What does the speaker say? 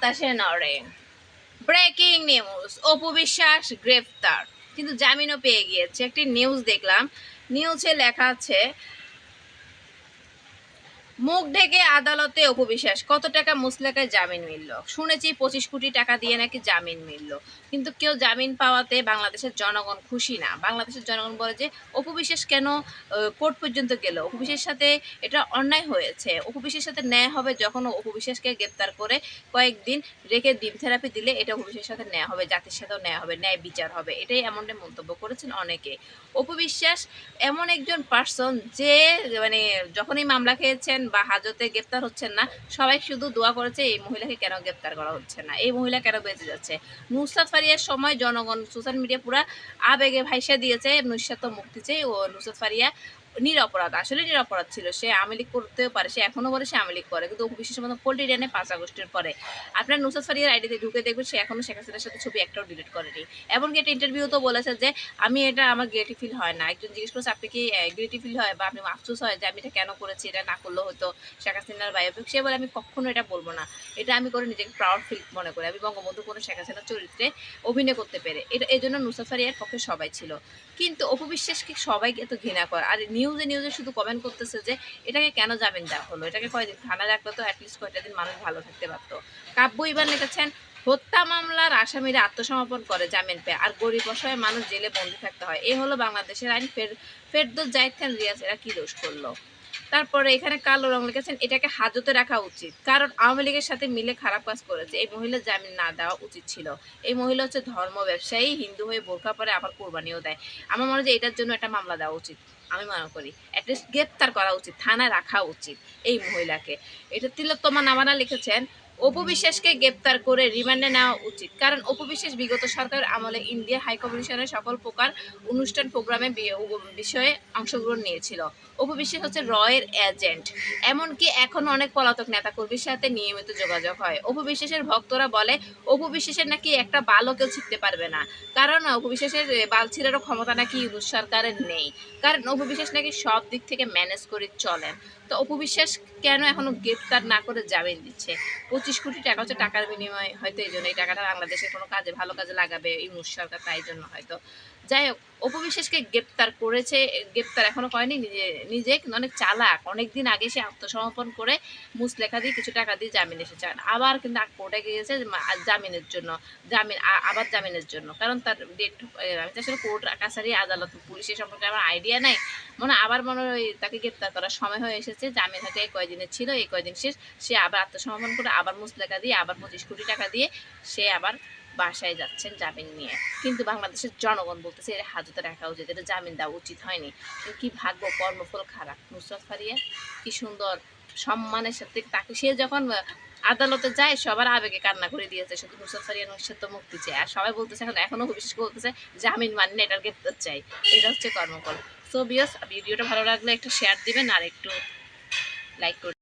বাতাসে নড়ে। Breaking news, Apu Biswas গ্রেফতার, কিন্তু জামিনও পেয়ে গিয়েছে। একটি নিউজ দেখলাম, নিউজে লেখা আছে মুখ ঢেকে আদালতে অপু বিশ্বাস, কত টাকা মুচলেকায় জামিন মিলল। শুনেছি 25 কোটি টাকা দিয়ে নাকি জামিন মিলল, কিন্তু কেউ জামিন পাওয়াতে বাংলাদেশের জনগণ খুশি না। বাংলাদেশের জনগণ বলে যে অপু বিশ্বাস কেন কোর্ট পর্যন্ত গেল, অপু বিশ্বাসের সাথে এটা অন্যায় হয়েছে। অপু বিশ্বাসের সাথে ন্যায় হবে যখন অপু বিশ্বাসকে গ্রেপ্তার করে কয়েকদিন রেখে ডিম থেরাপি দিলে এটা অপু বিশ্বাসের সাথে ন্যায় হবে, জাতির সাথেও ন্যায় হবে, ন্যায় বিচার হবে। এটাই এমনটাই মন্তব্য করেছেন অনেকে। অপু বিশ্বাস এমন একজন পার্সন যে মানে যখনই মামলা খেয়েছেন বা হাজতে গ্রেপ্তার হচ্ছেন না, সবাই শুধু দোয়া করেছে এই মহিলাকে কেন গ্রেপ্তার করা হচ্ছে না, এই মহিলা কেন বেঁচে যাচ্ছে। নুসরাত ফারিয়ার সময় জনগণ সোশ্যাল মিডিয়া পুরা আবেগে ভাইসা দিয়েছে, নুসরাত তো মুক্তি চাই, ও নুসরাত ফারিয়া নিরপরাধ, আসলে নিরপরাধ ছিল। সে আওয়ামী লীগ করতেও পারে, সে এখনো বলে সে আওয়ামী লীগ করে, কিন্তু অপু বিশ্বাসের মতো পল্টিরিয়ানে 5 আগস্টের পরে আপনার নুসরাত ফারিয়ার আইডিতে ঢুকে দেখবেন সে এখনো শেখ হাসিনার সাথে ছবি একটাও ডিলিট করেনি। এমনকি একটা ইন্টারভিউ তো বলেছে যে আমি এটা আমার গিল্টি ফিল হয় না। একজন জিজ্ঞেস করেছে আপনি কি গিল্টি ফিল হয় বা আপনি আফসোস হয় যে আমি এটা কেন করেছি, এটা না করলেও হয়তো শেখ হাসিনার বায়োপিক। সে বলে আমি কখনো এটা বলবো না, এটা আমি করে নিজেকে প্রাউড ফিল মনে করি, আমি বঙ্গবন্ধু কোনো শেখ হাসিনার চরিত্রে অভিনয় করতে পেরে। এটা এই জন্য নুসরাত ফারিয়ার পক্ষে সবাই ছিল। কিন্তু অপু বিশ্বাসকে সবাইকে এত ঘৃণা করে, আর নিউজে শুধু কমেন্ট করতেছে যে এটাকে কেন জামিন দেওয়া হলো, এটাকে কয়দিন থানা রাখলো তো অ্যাটলিস্ট কয়টা দিন মানুষ ভালো থাকতে পারতো। কাব্য ইবান লিখেছেন হত্যা মামলার আসামিরা আত্মসমর্পণ করে জামিন পেয়ে, আর গরিব অসহায় মানুষ জেলে বন্দি থাকতে হয়। এই হলো বাংলাদেশের আইন। ফেরদৌস জাহিদ খান রিয়াজ এরা কি দোষ করলো। তারপরে এখানে কালো রং লিখেছেন এটাকে হাজতে রাখা উচিত, কারণ আওয়ামী লীগের সাথে মিলে খারাপ কাজ করেছে, এই মহিলা জামিন না দেওয়া উচিত ছিল। এই মহিলা হচ্ছে ধর্ম ব্যবসায়ী, হিন্দু হয়ে বোরখা পরে আবার কোরবানিও দেয়। আমার মনে হয় যে এটার জন্য একটা মামলা দেওয়া উচিত, আমি মনে করি অ্যাটলিস্ট গ্রেপ্তার করা উচিত, থানায় রাখা উচিত এই মহিলাকে। এটা তিলোত্তমা নামানা লিখেছেন অপু বিশ্বাসকে গ্রেপ্তার করে রিমান্ডে নেওয়া উচিত, কারণ অপু বিশ্বাস বিগত সরকারের আমলে ইন্ডিয়া হাইকমিশনের সকল প্রকার অনুষ্ঠান প্রোগ্রামে বিষয়ে অংশগ্রহণ নিয়েছিল। অপু বিশ্বাস হচ্ছে রয়ের এজেন্ট, এমনকি এখন অনেক পলাতক নেতাকর্মীর সাথে নিয়মিত যোগাযোগ হয়। অপু বিশ্বাসের ভক্তরা বলে অপু বিশ্বাসের নাকি একটা বালও কেউ ছিঁড়তে পারবে না, কারণ অপু বিশ্বাসের বাল ছিঁড়ারও ক্ষমতা নাকি ইউনুস সরকারের নেই, কারণ অপু বিশ্বাস নাকি সব দিক থেকে ম্যানেজ করে চলেন। তো অপু বিশ্বাস কেন এখনো গ্রেপ্তার না করে জামিন দিচ্ছে? 25 কোটি টাকা হচ্ছে টাকার বিনিময়ে, হয়তো এই জন্য এই টাকাটা বাংলাদেশের কোনো কাজে ভালো কাজে লাগাবে ইউনুস সরকার, তাই জন্য হয়তো। যাই হোক, অপু বিশ্বাসকে গ্রেপ্তার করেছে, গ্রেপ্তার এখনো করেনি, নিজে কিন্তু অনেক চালাক। অনেকদিন আগে সে আত্মসমর্পণ করে মুচলেখা দিয়ে কিছু টাকা দিয়ে জামিন এসেছে, আবার কিন্তু কোর্টে গিয়েছে জামিনের জন্য, আবার জামিনের জন্য, কারণ তার ডেট আসলে কোর্ট কাছারি আদালত পুলিশের সম্পর্কে আমার আইডিয়া নাই। আবার মনে হয় তাকে গ্রেপ্তার করার সময় হয়ে এসেছে, জামিন হয়তো এই কয়দিনের ছিল, এই কয়দিন শেষ, সে আবার আত্মসমর্পণ করে আবার মুচলেখা দিয়ে আবার 25 কোটি টাকা দিয়ে সে আবার বাসায় যাচ্ছেন জামিন নিয়ে। কিন্তু বাংলাদেশের জনগণ বলতেছে এটা হাজতে রাখা উচিত, এটা জামিন দেওয়া উচিত হয়নি। কি ভাগ্য, কর্মফল খারাপ। নুসরাত ফারিয়া কি সুন্দর সম্মানের সাথে তাকে, সে যখন আদালতে যায় সবার আবেগে কান্না করে দিয়েছে, শুধু নুসরাত ফারিয়া নুসরাত তো মুক্তি চায়, আর সবাই বলতেছে এখনো বিশেষ করে বলতেছে জামিন মানি না, এটার গ্রেপ্তার চাই। এটা হচ্ছে কর্মফল। সো ভিউয়ার্স, ভিডিওটা ভালো লাগলে একটু শেয়ার দিবেন আর একটু লাইক করবেন।